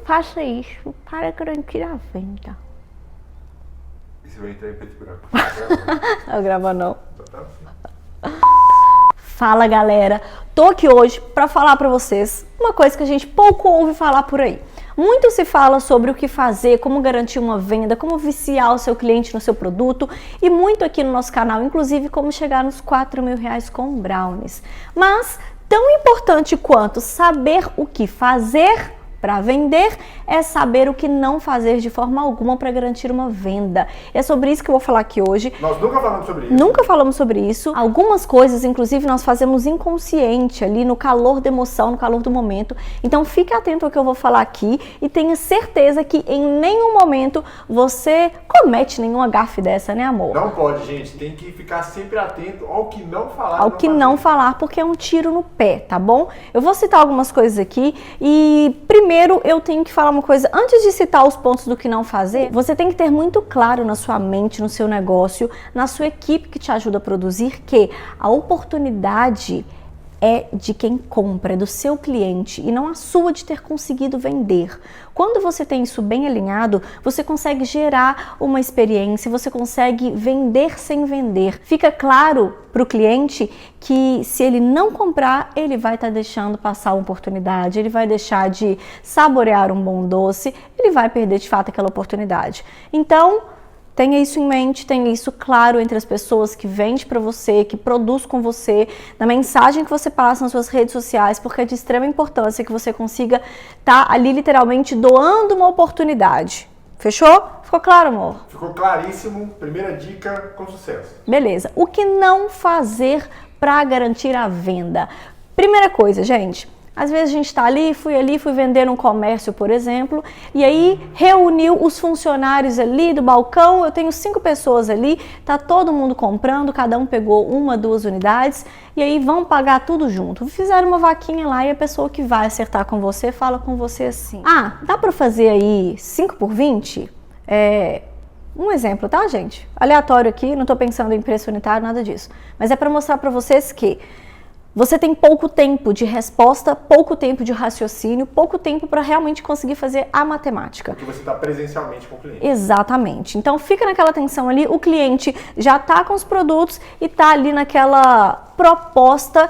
faça isso para garantir a venda. E você vai entrar em preto e branco? Não grava não. Tá. Fala galera, tô aqui hoje para falar para vocês uma coisa que a gente pouco ouve falar por aí. Muito se fala sobre o que fazer, como garantir uma venda, como viciar o seu cliente no seu produto e muito aqui no nosso canal, inclusive como chegar nos R$4.000 com brownies. Mas tão importante quanto saber o que fazer para vender é saber o que não fazer de forma alguma para garantir uma venda. É sobre isso que eu vou falar aqui hoje. Nós nunca falamos sobre isso. Nunca falamos sobre isso. Algumas coisas, inclusive, nós fazemos inconsciente ali no calor da emoção, no calor do momento. Então fique atento ao que eu vou falar aqui e tenha certeza que em nenhum momento você comete nenhuma gafe dessa, né, amor? Não pode, gente. Tem que ficar sempre atento ao que não falar. Ao que não falar, porque é um tiro no pé, tá bom? Eu vou citar algumas coisas aqui e primeiro eu tenho que falar uma coisa. Antes de citar os pontos do que não fazer, você tem que ter muito claro na sua mente, no seu negócio, na sua equipe que te ajuda a produzir, que a oportunidade é de quem compra, é do seu cliente e não a sua de ter conseguido vender. Quando você tem isso bem alinhado, você consegue gerar uma experiência, você consegue vender sem vender. Fica claro para o cliente que se ele não comprar, ele vai estar deixando passar uma oportunidade, ele vai deixar de saborear um bom doce, ele vai perder de fato aquela oportunidade. Então, tenha isso em mente, tenha isso claro entre as pessoas que vendem para você, que produz com você, na mensagem que você passa nas suas redes sociais, porque é de extrema importância que você consiga estar ali literalmente doando uma oportunidade. Fechou? Ficou claro, amor? Ficou claríssimo. Primeira dica com sucesso. Beleza. O que não fazer para garantir a venda? Primeira coisa, gente. Às vezes a gente está ali, fui vender num comércio, por exemplo, e aí reuniu os funcionários ali do balcão, eu tenho 5 pessoas ali, tá todo mundo comprando, cada um pegou 1, 2 unidades, e aí vão pagar tudo junto. Fizeram uma vaquinha lá e a pessoa que vai acertar com você fala com você assim: ah, dá para fazer aí 5 por 20? Um exemplo, tá, gente? Aleatório aqui, não tô pensando em preço unitário, nada disso. Mas é para mostrar para vocês que você tem pouco tempo de resposta, pouco tempo de raciocínio, pouco tempo para realmente conseguir fazer a matemática. Porque você está presencialmente com o cliente. Exatamente. Então fica naquela tensão ali, o cliente já está com os produtos e está ali naquela proposta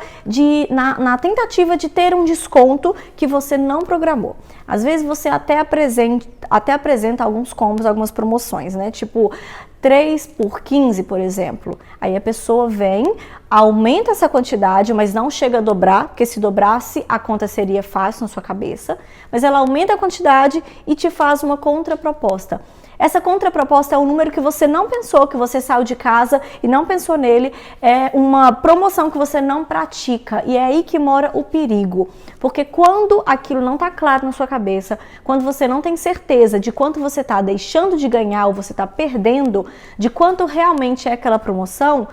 na tentativa de ter um desconto que você não programou. Às vezes você até apresenta alguns combos, algumas promoções, né? Tipo 3 por 15, por exemplo. Aí a pessoa vem, aumenta essa quantidade, mas não chega a dobrar, porque se dobrasse a conta seria fácil na sua cabeça, mas ela aumenta a quantidade e te faz uma contraproposta. Essa contraproposta é um número que você não pensou, que você saiu de casa e não pensou nele, é uma promoção que você não pratica e é aí que mora o perigo, porque quando aquilo não está claro na sua cabeça, quando você não tem certeza de quanto você está deixando de ganhar ou você está perdendo, de quanto realmente é aquela promoção,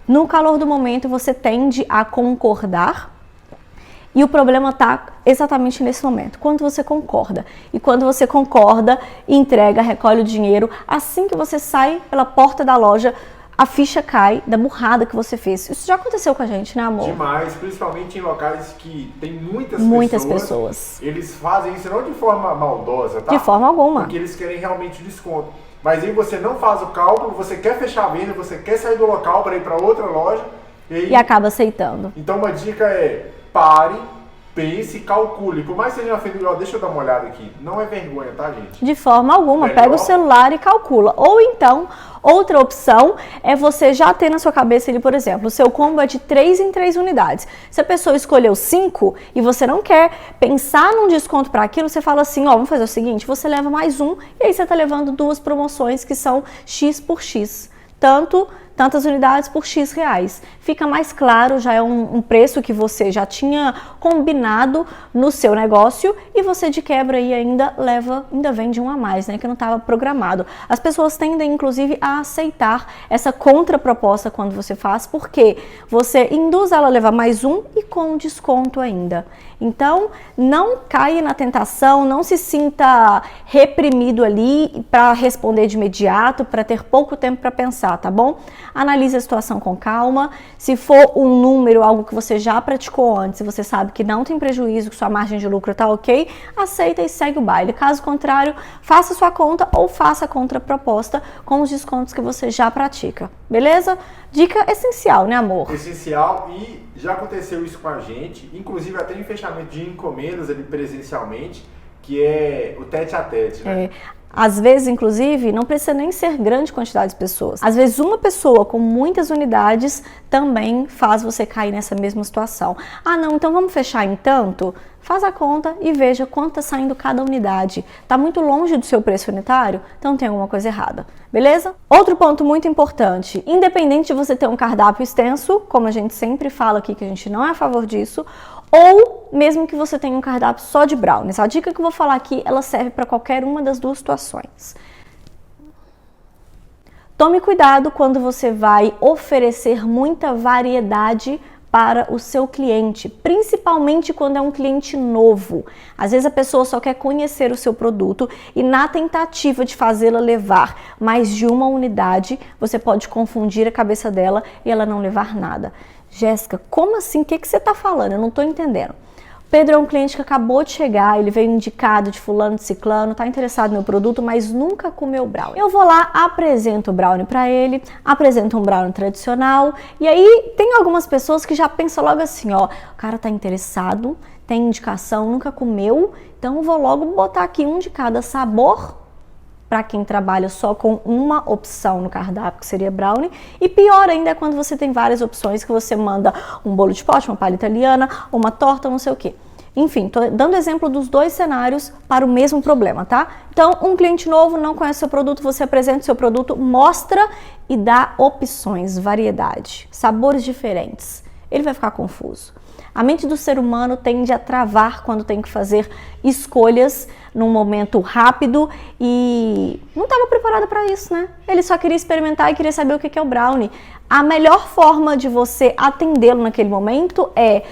no calor do momento você tende a concordar. E o problema está exatamente nesse momento, quando você concorda. E quando você concorda, entrega, recolhe o dinheiro, assim que você sai pela porta da loja, a ficha cai da burrada que você fez. Isso já aconteceu com a gente, né, amor? Demais, principalmente em locais que tem muitas pessoas. Eles fazem isso não de forma maldosa, tá? De forma alguma. Porque eles querem realmente desconto. Mas aí você não faz o cálculo, você quer fechar a venda, você quer sair do local para ir para outra loja. E acaba aceitando. Então uma dica é: pare, pense, calcule. Por mais que seja uma fenda, deixa eu dar uma olhada aqui. Não é vergonha, tá, gente? De forma alguma. Melhor. Pega o celular e calcula. Ou então, outra opção é você já ter na sua cabeça ali, por exemplo, o seu combo é de 3 em 3 unidades. Se a pessoa escolheu 5 e você não quer pensar num desconto para aquilo, você fala assim, ó, vamos fazer o seguinte, você leva mais um e aí você tá levando 2 promoções que são X por X. Tantas unidades por X reais. Fica mais claro, já é um preço que você já tinha combinado no seu negócio e você de quebra aí ainda vende um a mais, né, que não estava programado. As pessoas tendem, inclusive, a aceitar essa contraproposta quando você faz, porque você induz ela a levar mais um e com desconto ainda. Então, não caia na tentação, não se sinta reprimido ali para responder de imediato, para ter pouco tempo para pensar, tá bom? analise a situação com calma. Se for um número, algo que você já praticou antes, e você sabe que não tem prejuízo, que sua margem de lucro está ok, aceita e segue o baile. Caso contrário, faça sua conta ou faça a contraproposta com os descontos que você já pratica. Beleza? Dica essencial, né, amor? Essencial, e já aconteceu isso com a gente, inclusive até em fechamento de encomendas ali presencialmente, que é o tete a tete, né? Às vezes, inclusive, não precisa nem ser grande quantidade de pessoas. Às vezes, uma pessoa com muitas unidades também faz você cair nessa mesma situação. Ah, não, então vamos fechar em tanto? Faz a conta e veja quanto está saindo cada unidade. Está muito longe do seu preço unitário? Então tem alguma coisa errada, beleza? Outro ponto muito importante, independente de você ter um cardápio extenso, como a gente sempre fala aqui que a gente não é a favor disso, ou mesmo que você tenha um cardápio só de brownies. A dica que eu vou falar aqui, ela serve para qualquer uma das duas situações. Tome cuidado quando você vai oferecer muita variedade para o seu cliente, principalmente quando é um cliente novo. Às vezes a pessoa só quer conhecer o seu produto e na tentativa de fazê-la levar mais de uma unidade, você pode confundir a cabeça dela e ela não levar nada. Jéssica, como assim? O que você está falando? Eu não estou entendendo. Pedro é um cliente que acabou de chegar, ele veio indicado de fulano, de ciclano, está interessado no meu produto, mas nunca comeu brownie. Eu vou lá, apresento o brownie para ele, apresento um brownie tradicional, e aí tem algumas pessoas que já pensam logo assim, ó, o cara está interessado, tem indicação, nunca comeu, então eu vou logo botar aqui um de cada sabor, para quem trabalha só com uma opção no cardápio, que seria brownie. E pior ainda é quando você tem várias opções, que você manda um bolo de pote, uma palha italiana, uma torta, não sei o quê. Enfim, tô dando exemplo dos dois cenários para o mesmo problema, tá? Então, um cliente novo não conhece seu produto, você apresenta o seu produto, mostra e dá opções, variedade, sabores diferentes. Ele vai ficar confuso. A mente do ser humano tende a travar quando tem que fazer escolhas num momento rápido e não estava preparado para isso, né? Ele só queria experimentar e queria saber o que é o brownie. A melhor forma de você atendê-lo naquele momento é: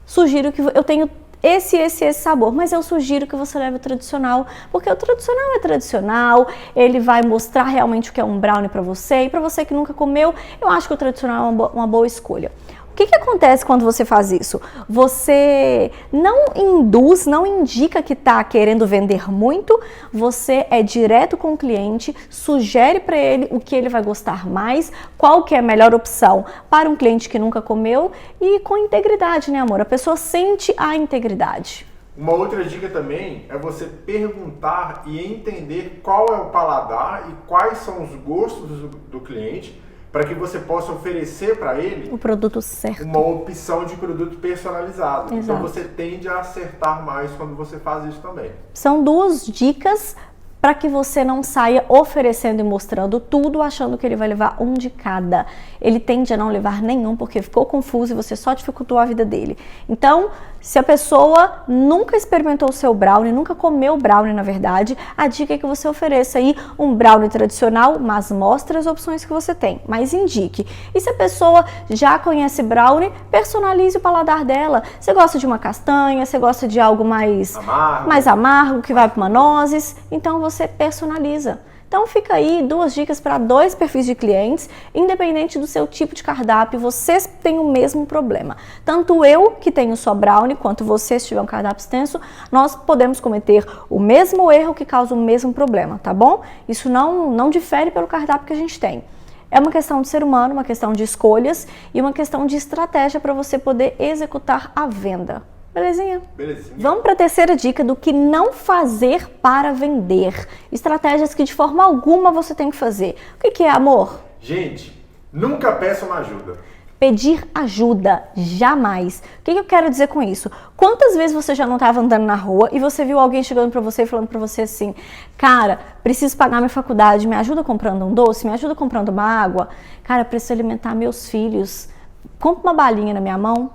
sugiro que eu tenho esse sabor, mas eu sugiro que você leve o tradicional, porque o tradicional é tradicional, ele vai mostrar realmente o que é um brownie para você, e para você que nunca comeu, eu acho que o tradicional é uma boa escolha. O que acontece quando você faz isso? Você não induz, não indica que está querendo vender muito, você é direto com o cliente, sugere para ele o que ele vai gostar mais, qual que é a melhor opção para um cliente que nunca comeu e com integridade, né, amor? A pessoa sente a integridade. Uma outra dica também é você perguntar e entender qual é o paladar e quais são os gostos do cliente, para que você possa oferecer para ele o produto certo, uma opção de produto personalizado. Exato. Então você tende a acertar mais quando você faz isso também. São duas dicas para que você não saia oferecendo e mostrando tudo, achando que ele vai levar um de cada. Ele tende a não levar nenhum, porque ficou confuso e você só dificultou a vida dele. Então, se a pessoa nunca experimentou o seu brownie, nunca comeu brownie, na verdade, a dica é que você ofereça aí um brownie tradicional, mas mostre as opções que você tem, mas indique. E se a pessoa já conhece brownie, personalize o paladar dela. Você gosta de uma castanha, você gosta de algo mais amargo, que vai para uma nozes, então você personaliza. Então fica aí duas dicas para dois perfis de clientes, independente do seu tipo de cardápio, vocês têm o mesmo problema. Tanto eu, que tenho só brownie, quanto você, se tiver um cardápio extenso, nós podemos cometer o mesmo erro que causa o mesmo problema, tá bom? Isso não difere pelo cardápio que a gente tem. É uma questão de ser humano, uma questão de escolhas e uma questão de estratégia para você poder executar a venda. Belezinha? Belezinha. Vamos para a terceira dica do que não fazer para vender. Estratégias que de forma alguma você tem que fazer. O que é, amor? Gente, nunca peça uma ajuda. Pedir ajuda, jamais. O que eu quero dizer com isso? Quantas vezes você já não estava andando na rua e você viu alguém chegando para você e falando para você assim: cara, preciso pagar minha faculdade, me ajuda comprando um doce, me ajuda comprando uma água? Cara, preciso alimentar meus filhos, compra uma balinha na minha mão?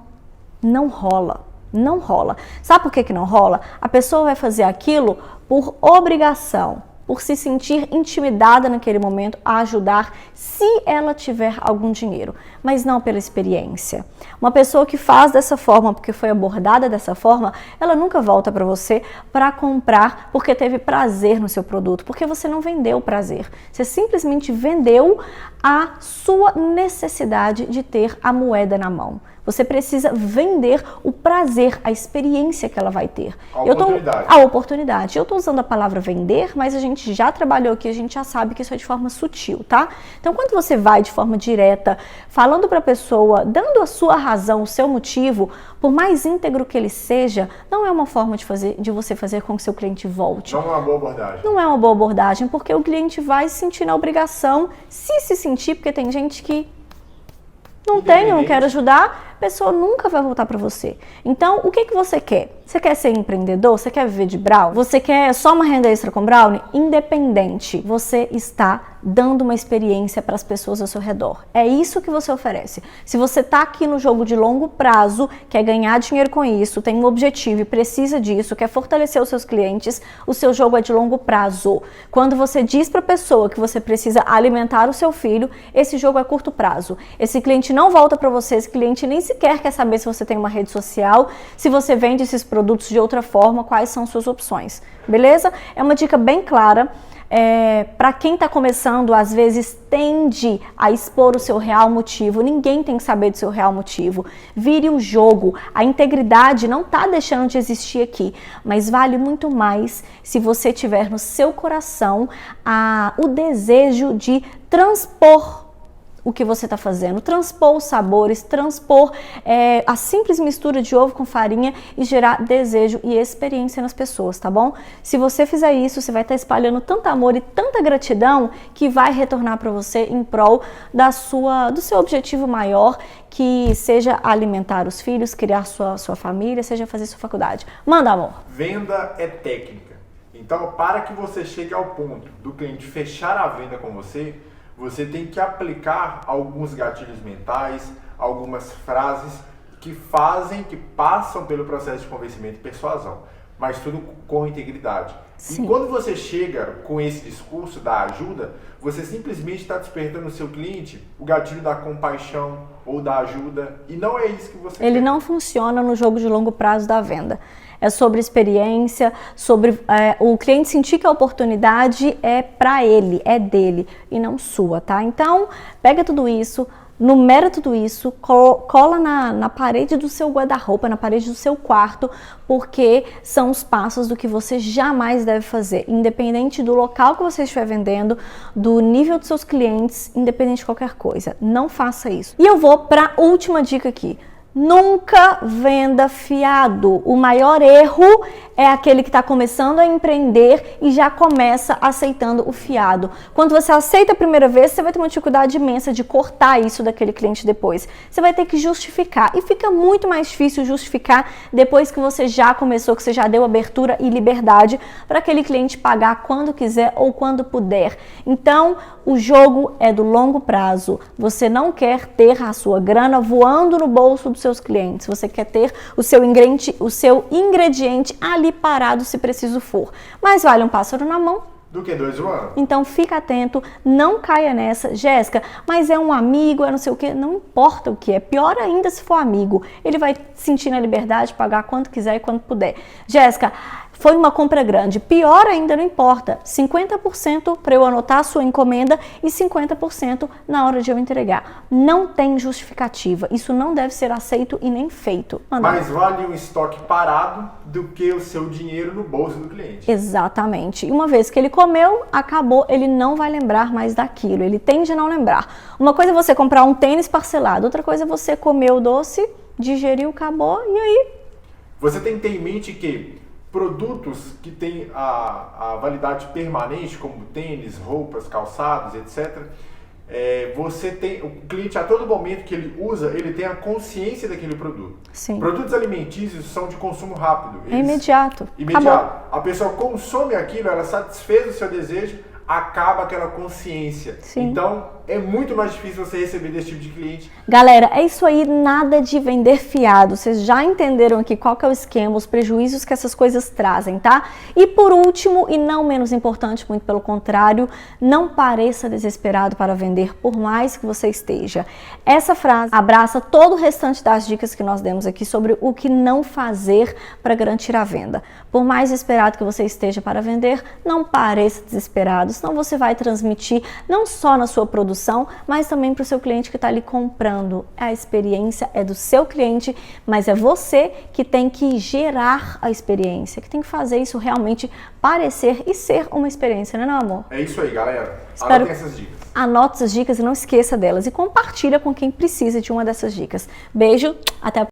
Não rola. Não rola. Sabe por que não rola? A pessoa vai fazer aquilo por obrigação. por se sentir intimidada naquele momento a ajudar se ela tiver algum dinheiro, mas não pela experiência. Uma pessoa que faz dessa forma, porque foi abordada dessa forma, ela nunca volta para você para comprar porque teve prazer no seu produto, porque você não vendeu o prazer. Você simplesmente vendeu a sua necessidade de ter a moeda na mão. Você precisa vender o prazer, a experiência que ela vai ter. A oportunidade. Eu estou usando a palavra vender, mas a gente já trabalhou aqui, a gente já sabe que isso é de forma sutil, tá? Então, quando você vai de forma direta, falando para a pessoa, dando a sua razão, o seu motivo, por mais íntegro que ele seja, não é uma forma de você fazer com que seu cliente volte. Não é uma boa abordagem. Não é uma boa abordagem, porque o cliente vai se sentir na obrigação, se sentir, porque tem gente que não tem, não quer ajudar, a pessoa nunca vai voltar para você. Então, o que você quer? Você quer ser empreendedor? Você quer viver de brownie? Você quer só uma renda extra com brownie? Independente, você está dando uma experiência para as pessoas ao seu redor. É isso que você oferece. Se você está aqui no jogo de longo prazo, quer ganhar dinheiro com isso, tem um objetivo e precisa disso, quer fortalecer os seus clientes, o seu jogo é de longo prazo. Quando você diz para a pessoa que você precisa alimentar o seu filho, esse jogo é curto prazo. Esse cliente não volta para você, esse cliente nem sequer quer saber se você tem uma rede social, se você vende esses produtos de outra forma, quais são suas opções, beleza? É uma dica bem clara. Para quem está começando, às vezes tende a expor o seu real motivo. Ninguém tem que saber do seu real motivo. Vire o jogo. A integridade não está deixando de existir aqui, mas vale muito mais se você tiver no seu coração o desejo de transpor o que você está fazendo, transpor os sabores, transpor a simples mistura de ovo com farinha e gerar desejo e experiência nas pessoas, tá bom? Se você fizer isso, você vai estar espalhando tanto amor e tanta gratidão que vai retornar para você em prol do seu objetivo maior, que seja alimentar os filhos, criar sua família, seja fazer sua faculdade. Manda, amor! Venda é técnica. Então, para que você chegue ao ponto do cliente fechar a venda com você, você tem que aplicar alguns gatilhos mentais, algumas frases que passam pelo processo de convencimento e persuasão, mas tudo com integridade. Sim. E quando você chega com esse discurso da ajuda, você simplesmente está despertando no seu cliente o gatilho da compaixão ou da ajuda, e não é isso que você quer. Ele não funciona no jogo de longo prazo da venda. É sobre experiência, sobre o cliente sentir que a oportunidade é para ele, é dele e não sua, tá? Então, pega tudo isso, numera tudo isso, cola na parede do seu guarda-roupa, na parede do seu quarto, porque são os passos do que você jamais deve fazer, independente do local que você estiver vendendo, do nível dos seus clientes, independente de qualquer coisa. Não faça isso. E eu vou para a última dica aqui. Nunca venda fiado. O maior erro é aquele que está começando a empreender e já começa aceitando o fiado. Quando você aceita a primeira vez, você vai ter uma dificuldade imensa de cortar isso daquele cliente depois. Você vai ter que justificar. E fica muito mais difícil justificar depois que você já começou, que você já deu abertura e liberdade para aquele cliente pagar quando quiser ou quando puder. Então, o jogo é do longo prazo. Você não quer ter a sua grana voando no bolso dos seus clientes. Você quer ter o seu ingrediente ali parado se preciso for. Mas vale um pássaro na mão do que dois voando. Então fica atento, não caia nessa. Jéssica, mas é um amigo, é não sei o que, não importa o que é. Pior ainda se for amigo. Ele vai sentir na liberdade de pagar quanto quiser e quando puder. Jéssica, foi uma compra grande. Pior ainda, não importa. 50% para eu anotar a sua encomenda e 50% na hora de eu entregar. Não tem justificativa. Isso não deve ser aceito e nem feito. Mais vale um estoque parado do que o seu dinheiro no bolso do cliente. Exatamente. E uma vez que ele comeu, acabou, ele não vai lembrar mais daquilo. Ele tende a não lembrar. Uma coisa é você comprar um tênis parcelado. Outra coisa é você comer o doce, digeriu, acabou e aí? Você tem que ter em mente que produtos que têm a validade permanente, como tênis, roupas, calçados, etc., você tem o cliente a todo momento que ele usa, ele tem a consciência daquele produto. Sim. Produtos alimentícios são de consumo rápido. É imediato. Imediato. A pessoa consome aquilo, ela satisfez o seu desejo, acaba aquela consciência. Sim. Então, é muito mais difícil você receber desse tipo de cliente. Galera, é isso aí, nada de vender fiado. Vocês já entenderam aqui qual que é o esquema, os prejuízos que essas coisas trazem, tá? E por último, e não menos importante, muito pelo contrário, não pareça desesperado para vender, por mais que você esteja. Essa frase abraça todo o restante das dicas que nós demos aqui sobre o que não fazer para garantir a venda. Por mais desesperado que você esteja para vender, não pareça desesperado, senão você vai transmitir não só na sua produção, mas também para o seu cliente que está ali comprando. A experiência é do seu cliente, mas é você que tem que gerar a experiência, que tem que fazer isso realmente parecer e ser uma experiência, não é, amor? É isso aí, galera. Espero... Anotem essas dicas. Anote essas dicas e não esqueça delas. E compartilha com quem precisa de uma dessas dicas. Beijo, até a